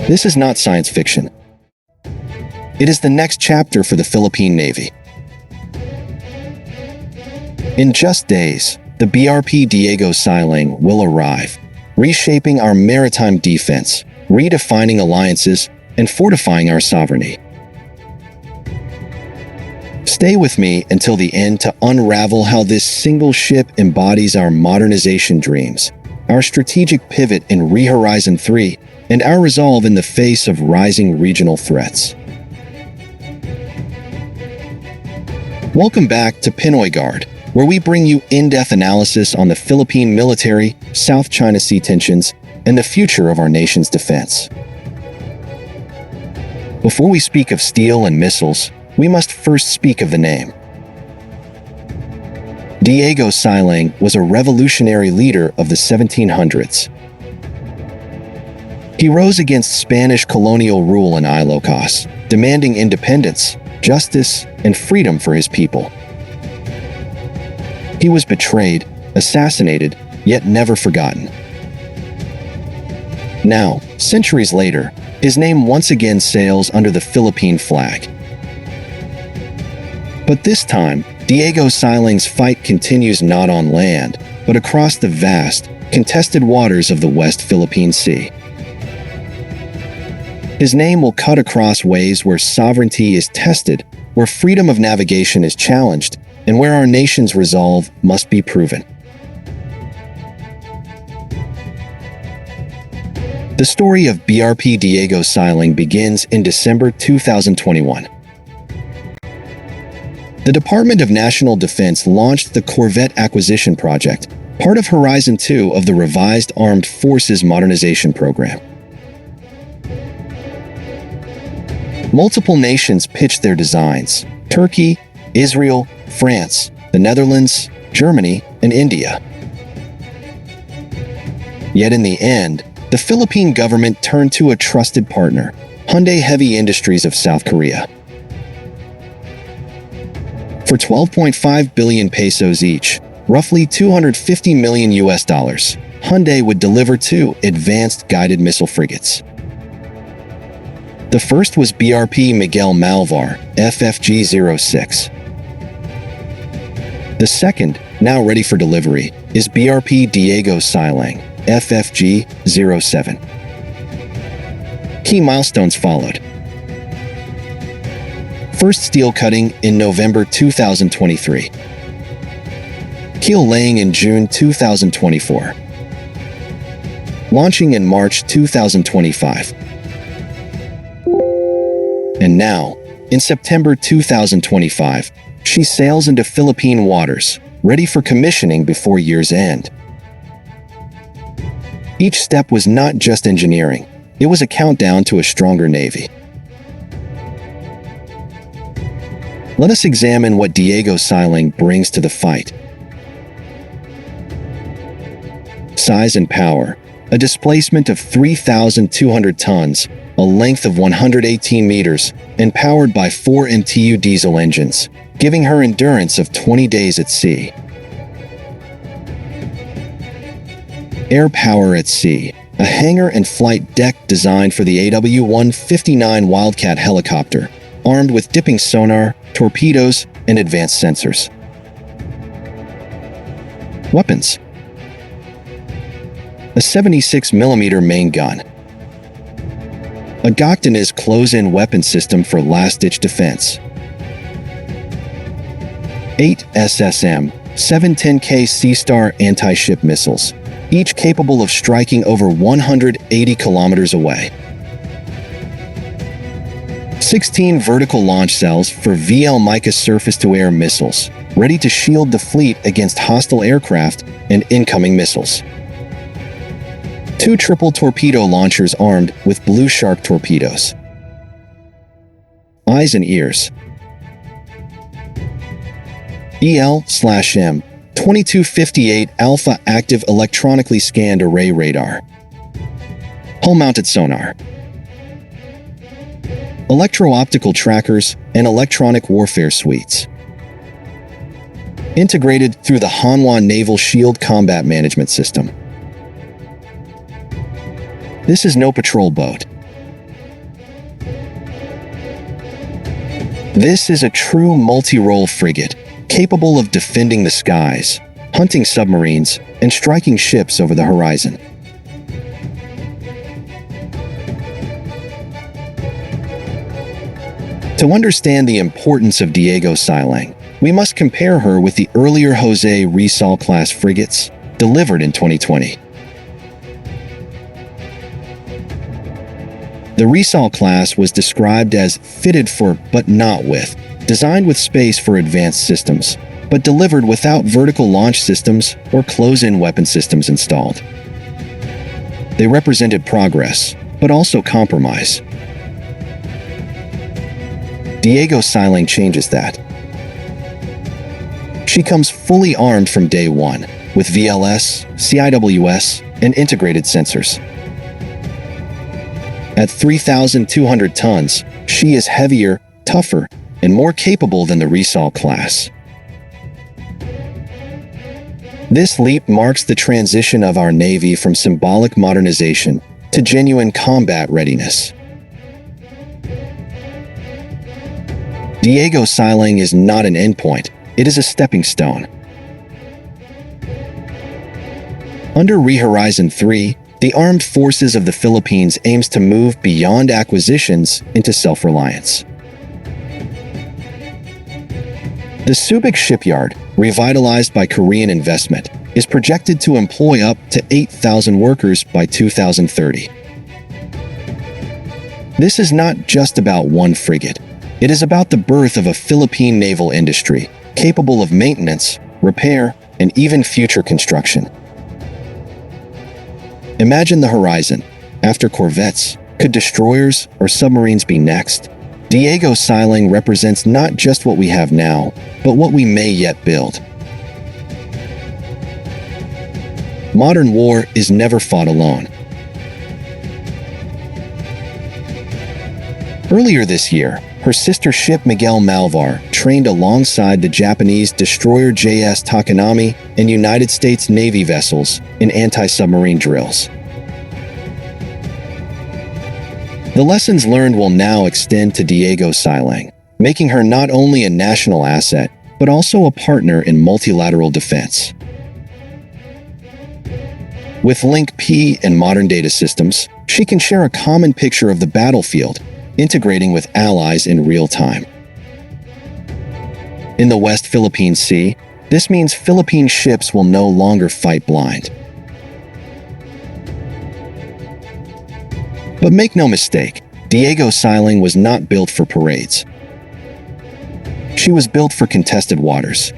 This is not science fiction. It is the next chapter for the Philippine Navy. In just days, the BRP Diego Silang will arrive, reshaping our maritime defense, redefining alliances, and fortifying our sovereignty. Stay with me until the end to unravel how this single ship embodies our modernization dreams, our strategic pivot in Horizon 3, and our resolve in the face of rising regional threats. Welcome back to Pinoy Guard, where we bring you in-depth analysis on the Philippine military, South China Sea tensions, and the future of our nation's defense. Before we speak of steel and missiles, we must first speak of the name. Diego Silang was a revolutionary leader of the 1700s. He rose against Spanish colonial rule in Ilocos, demanding independence, justice, and freedom for his people. He was betrayed, assassinated, yet never forgotten. Now, centuries later, his name once again sails under the Philippine flag. But this time, Diego Silang's fight continues not on land, but across the vast, contested waters of the West Philippine Sea. His name will cut across ways where sovereignty is tested, where freedom of navigation is challenged, and where our nation's resolve must be proven. The story of BRP Diego Silang begins in December 2021. The Department of National Defense launched the Corvette Acquisition Project, part of Horizon 2 of the revised Armed Forces Modernization Program. Multiple nations pitched their designs: Turkey, Israel, France, the Netherlands, Germany, and India. Yet in the end, the Philippine government turned to a trusted partner, Hyundai Heavy Industries of South Korea. For 12.5 billion pesos each, roughly $250 million, Hyundai would deliver 2 advanced guided missile frigates. The first was BRP Miguel Malvar, FFG-06. The second, now ready for delivery, is BRP Diego Silang, FFG-07. Key milestones followed. First steel cutting in November 2023. Keel laying in June 2024. Launching in March 2025. And now, in September 2025, she sails into Philippine waters, ready for commissioning before year's end. Each step was not just engineering, it was a countdown to a stronger Navy. Let us examine what Diego Silang brings to the fight. Size and power: a displacement of 3,200 tons, a length of 118 meters, and powered by 4 MTU diesel engines, giving her endurance of 20 days at sea. Air power at sea: a hangar and flight deck designed for the AW-159 Wildcat helicopter, armed with dipping sonar, torpedoes, and advanced sensors. Weapons: a 76mm main gun, a doctrine close-in weapon system for last-ditch defense, 8 SSM 710K Sea-Star anti-ship missiles, each capable of striking over 180 kilometers away, 16 vertical launch cells for VL Mica surface-to-air missiles, ready to shield the fleet against hostile aircraft and incoming missiles, 2 triple torpedo launchers armed with Blue Shark torpedoes. Eyes and ears: EL/M 2258 Alpha active electronically scanned array radar, hull-mounted sonar, electro-optical trackers, and electronic warfare suites. Integrated through the Hanwha Naval Shield Combat Management System. This is no patrol boat. This is a true multi-role frigate, capable of defending the skies, hunting submarines, and striking ships over the horizon. To understand the importance of Diego Silang, we must compare her with the earlier Jose Rizal-class frigates delivered in 2020. The Rizal class was described as fitted for but not with, designed with space for advanced systems, but delivered without vertical launch systems or close-in weapon systems installed. They represented progress, but also compromise. Diego Silang changes that. She comes fully armed from day one, with VLS, CIWS, and integrated sensors. At 3,200 tons, she is heavier, tougher, and more capable than the Rizal class. This leap marks the transition of our Navy from symbolic modernization to genuine combat readiness. Diego Silang is not an endpoint, it is a stepping stone. Under Rehorizon 3, the Armed Forces of the Philippines aims to move beyond acquisitions into self-reliance. The Subic shipyard, revitalized by Korean investment, is projected to employ up to 8,000 workers by 2030. This is not just about one frigate. It is about the birth of a Philippine naval industry capable of maintenance, repair, and even future construction. Imagine the horizon. After corvettes, could destroyers or submarines be next? Diego Silang represents not just what we have now, but what we may yet build. Modern war is never fought alone. Earlier this year, her sister ship Miguel Malvar trained alongside the Japanese destroyer JS Takanami and United States Navy vessels in anti-submarine drills. The lessons learned will now extend to Diego Silang, making her not only a national asset, but also a partner in multilateral defense. With Link P and modern data systems, she can share a common picture of the battlefield, integrating with allies in real time. In the West Philippine Sea, this means Philippine ships will no longer fight blind. But make no mistake, Diego Silang was not built for parades. She was built for contested waters,